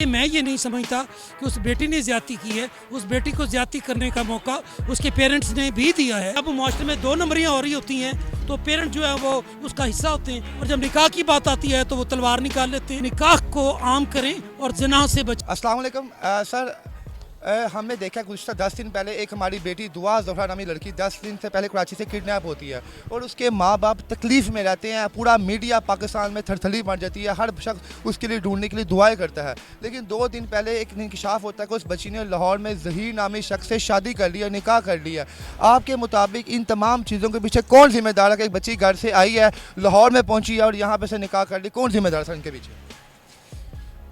मैं ये नहीं समझता कि उस बेटी ने ज्यादती की है। उस बेटी को ज्यादती करने का मौका उसके पेरेंट्स ने भी दिया है। अब माशरे में दो नंबरियाँ हो रही होती हैं तो पेरेंट जो है वो उसका हिस्सा होते हैं, और जब निकाह की बात आती है तो वो तलवार निकाल लेते हैं। निकाह को आम करें और जिना से बचें। अस्सलाम वालेकुम सर, हमने देखा गुज़श्ता 10 दिन पहले एक हमारी बेटी दुआ ज़ोहरा नामी लड़की 10 दिन से पहले कराची से किडनैप होती है और उसके माँ बाप तकलीफ़ में रहते हैं। पूरा मीडिया पाकिस्तान में थरथली मर जाती है, हर शख्स उसके लिए ढूंढने के लिए दुआएं करता है। लेकिन 2 दिन पहले एक इंकशाफ होता है कि उस बच्ची ने लाहौर में ज़हीर नामी शख्स से शादी कर लिया, निकाह कर लिया। आपके मुताबिक इन तमाम चीज़ों के पीछे कौन जिम्मेदार है कि एक बच्ची घर से आई है, लाहौर में पहुँची है और यहाँ पर से निकाह कर ली? कौन जिम्मेदार है इनके पीछे?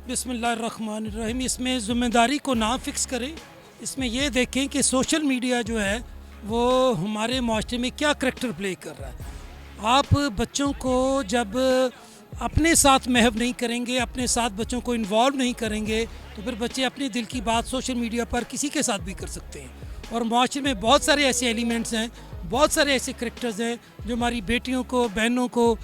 बिस्मिल्लाहिर्रहमानिर्रहीम। इसमें ज़िम्मेदारी को ना फिक्स करें, इसमें यह देखें कि सोशल मीडिया जो है वो हमारे माशरे में क्या करैक्टर प्ले कर रहा है। आप बच्चों को जब अपने साथ महव नहीं करेंगे, अपने साथ बच्चों को इन्वॉल्व नहीं करेंगे, तो फिर बच्चे अपने दिल की बात सोशल मीडिया पर किसी के साथ भी कर सकते हैं। और माशरे में बहुत सारे ऐसे एलिमेंट्स हैं, बहुत सारे ऐसे करैक्टर्स हैं जो हमारी बेटियों को, बहनों को,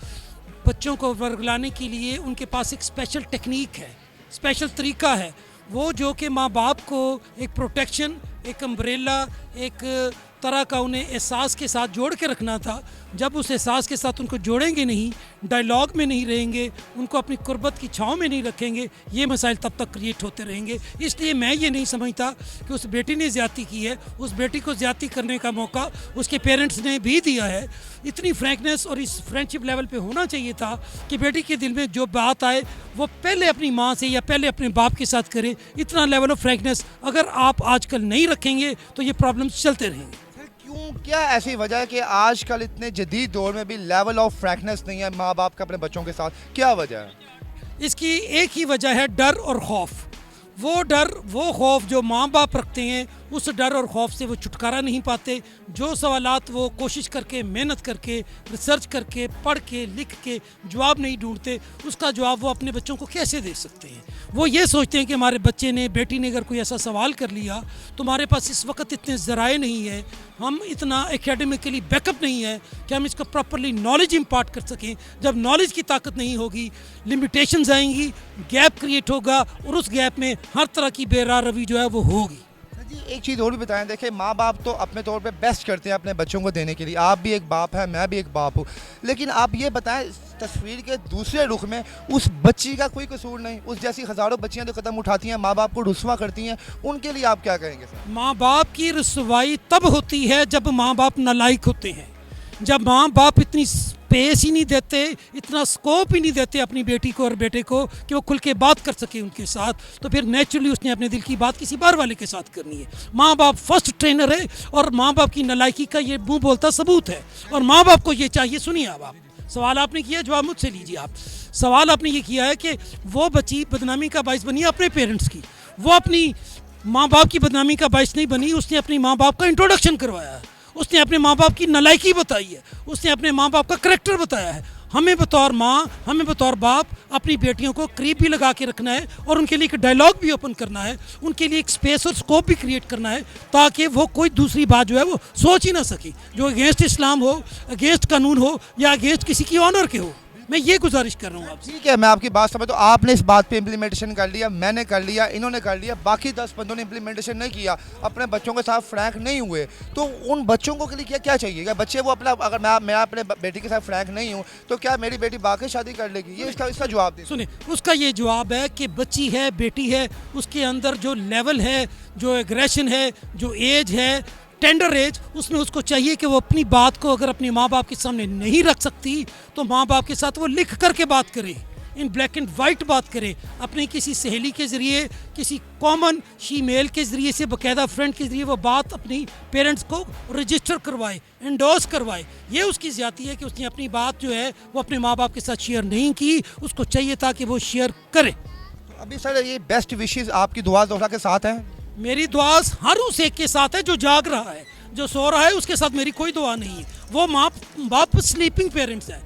बच्चों को वर्गलाने के लिए उनके पास एक स्पेशल टेक्निक है, स्पेशल तरीका है। वो जो कि माँ बाप को एक प्रोटेक्शन, एक अम्ब्रेला, एक तरह का उन्हें एहसास के साथ जोड़ के रखना था। जब उस एहसास के साथ उनको जोड़ेंगे नहीं, डायलॉग में नहीं रहेंगे, उनको अपनी कुर्बत की छाँव में नहीं रखेंगे, ये मसाइल तब तक क्रिएट होते रहेंगे। इसलिए मैं ये नहीं समझता कि उस बेटी ने ज़्यादती की है। उस बेटी को ज़्यादती करने का मौका उसके पेरेंट्स ने भी दिया है। इतनी फ्रैंकनेस और इस फ्रेंडशिप लेवल पे होना चाहिए था कि बेटी के दिल में जो बात आए वो पहले अपनी माँ से या पहले अपने बाप के साथ करे। इतना लेवल ऑफ फ्रैंकनेस अगर आप आजकल नहीं रखेंगे तो ये प्रॉब्लम्स चलते रहेंगे। क्यों, क्या ऐसी वजह है कि आजकल इतने जदीद दौर में भी लेवल ऑफ फ्रैंकनेस नहीं है माँ बाप का अपने बच्चों के साथ? क्या वजह है इसकी? एक ही वजह है, डर और खौफ। वो डर, वो खौफ जो माँ बाप रखते हैं, उस डर और खौफ से वो छुटकारा नहीं पाते। जो सवालात वो कोशिश करके, मेहनत करके, रिसर्च करके, पढ़ के, लिख के जवाब नहीं ढूंढते, उसका जवाब वो अपने बच्चों को कैसे दे सकते हैं? वो ये सोचते हैं कि हमारे बच्चे ने, बेटी ने अगर कोई ऐसा सवाल कर लिया तो हमारे पास इस वक्त इतने ज़राए नहीं है, हम इतना एकेडमिकली बैकअप नहीं है कि हम इसको प्रॉपरली नॉलेज इम्पार्ट कर सकें। जब नॉलेज की ताकत नहीं होगी, लिमिटेशंस आएंगी, गैप क्रिएट होगा और उस गैप में हर तरह की बेरार रवि जो है वो होगी। जी? एक चीज़ और भी बताएं, देखिए माँ बाप तो अपने तौर पे बेस्ट करते हैं अपने बच्चों को देने के लिए। आप भी एक बाप है, मैं भी एक बाप हूँ, लेकिन आप ये बताएं तस्वीर के दूसरे रुख में उस बच्ची का कोई कसूर नहीं। उस जैसी हज़ारों बच्चियाँ जो कदम उठाती हैं, माँ बाप को रुस्वा करती हैं, उनके लिए आप क्या कहेंगे सर? माँ बाप की रुसवाई तब होती है जब माँ बाप नालायक होते हैं। जब माँ बाप इतनी स्पेस ही नहीं देते, इतना स्कोप ही नहीं देते अपनी बेटी को और बेटे को कि वो खुल के बात कर सके उनके साथ, तो फिर नेचुरली उसने अपने दिल की बात किसी बाहर वाले के साथ करनी है। माँ बाप फर्स्ट ट्रेनर है और माँ बाप की नालायकी का ये मुंह बोलता सबूत है। और माँ बाप को ये चाहिए, सुनिए अब आप सवाल आपने किया, जवाब मुझसे लीजिए आप। सवाल आपने ये किया है कि वो बच्ची बदनामी का बाइस बनी अपने पेरेंट्स की, वो अपनी माँ बाप की बदनामी का बाइस नहीं बनी, उसने अपनी माँ बाप का इंट्रोडक्शन करवाया है, उसने अपने माँ बाप की नालायकी बताई है, उसने अपने माँ बाप का करैक्टर बताया है। हमें बतौर माँ, हमें बतौर बाप अपनी बेटियों को करीब भी लगा के रखना है और उनके लिए एक डायलॉग भी ओपन करना है, उनके लिए एक स्पेस और स्कोप भी क्रिएट करना है ताकि वो कोई दूसरी बात जो है वो सोच ही ना सके, जो अगेंस्ट इस्लाम हो, अगेंस्ट कानून हो या अगेंस्ट किसी की ऑनर के हो। मैं ये गुजारिश कर रहा हूँ आपसे। ठीक है, मैं आपकी बात समझ, तो आपने इस बात पे इम्प्लीमेंटेशन कर लिया, मैंने कर लिया, इन्होंने कर लिया, बाकी 10 बंदों ने इम्प्लीमेंटेशन नहीं किया, अपने बच्चों के साथ फ्रैंक नहीं हुए, तो उन बच्चों को के लिए क्या क्या चाहिए? क्या बच्चे वो अपना, अगर मैं अपने बेटी के साथ फ्रैंक नहीं हूँ तो क्या मेरी बेटी बाकी शादी कर लेगी? ये इसका जवाब दे। सुनिए, उसका ये जवाब है कि बच्ची है, बेटी है, उसके अंदर जो लेवल है, जो एग्रेशन है, जो एज है, टेंडर एज, उसमें उसको चाहिए कि वो अपनी बात को अगर अपने माँ बाप के सामने नहीं रख सकती तो माँ बाप के साथ वो लिख करके बात करे, इन ब्लैक एंड वाइट बात करे, अपनी किसी सहेली के ज़रिए, किसी कॉमन शीमेल के ज़रिए से, बाकायदा फ्रेंड के ज़रिए वो बात अपनी पेरेंट्स को रजिस्टर करवाए, एंडोर्स करवाए। ये उसकी ज़्यादती है कि उसने अपनी बात जो है वो अपने माँ बाप के साथ शेयर नहीं की, उसको चाहिए था कि वो शेयर करे। अभी सर ये बेस्ट विशेज़ आपकी दुआ ज़ोहरा के साथ हैं? मेरी दुआ हर उस एक के साथ है जो जाग रहा है, जो सो रहा है उसके साथ मेरी कोई दुआ नहीं है। वो माँ बाप स्लीपिंग पेरेंट्स हैं।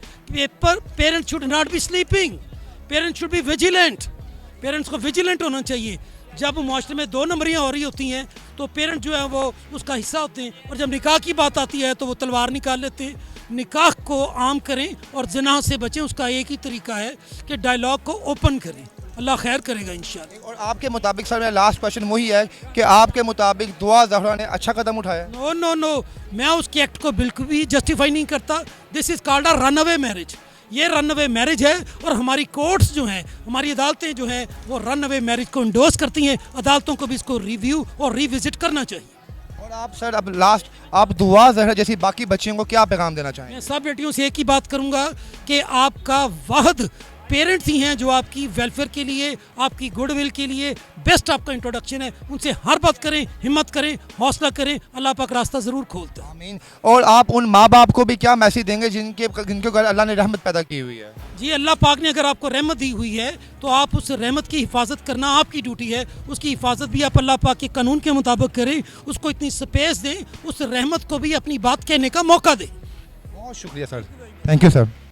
Parents should not be sleeping, parents should be vigilant. Parents को विजिलेंट होना चाहिए। जब माशरे में 2 नंबरियाँ हो रही होती हैं तो पेरेंट जो है वो उसका हिस्सा होते हैं, और जब निकाह की बात आती है तो वो तलवार निकाल लेते हैं। निकाह को आम करें और जिना से बचें, उसका एक ही तरीका है कि डायलॉग को ओपन करें। अल्लाह खैर करेगा इंशाल्लाह। और आपके मुताबिक सर मेरा लास्ट क्वेश्चन वही है कि आपके मुताबिक दुआ ज़हरा ने अच्छा कदम उठाया? नो नो नो, मैं उसके एक्ट को बिल्कुल भी जस्टिफाई नहीं करता। This is called a run away marriage. ये रन अवे मैरिज है और हमारी कोर्ट्स जो हैं, हमारी अदालतें जो हैं, वो रन अवे मैरिज को इंडोर्स करती हैं। अदालतों को भी इसको रिव्यू और रिविजिट करना चाहिए। और आप सर अब लास्ट आप दुआ ज़हरा जैसी बाकी बच्चियों को क्या पैगाम देना चाहेंगे? मैं सब बेटियों से एक ही बात करूंगा कि आपका वाहद पेरेंट्स ही हैं जो आपकी वेलफेयर के लिए, आपकी गुडविल के लिए बेस्ट आपका इंट्रोडक्शन है। उनसे हर बात करें, हिम्मत करें, हौसला करें, अल्लाह पाक रास्ता ज़रूर खोलता है। आमीन। और आप उन माँ बाप को भी क्या मैसेज देंगे जिनके घर अल्लाह ने रहमत पैदा की हुई है? जी, अल्लाह पाक ने अगर आपको रहमत दी हुई है तो आप उस रहमत की हिफाजत करना आपकी ड्यूटी है। उसकी हिफाजत भी आप अल्लाह पाक के कानून के मुताबिक करें, उसको इतनी स्पेस दें, उस रहमत को भी अपनी बात कहने का मौका दें। बहुत शुक्रिया सर, थैंक यू सर।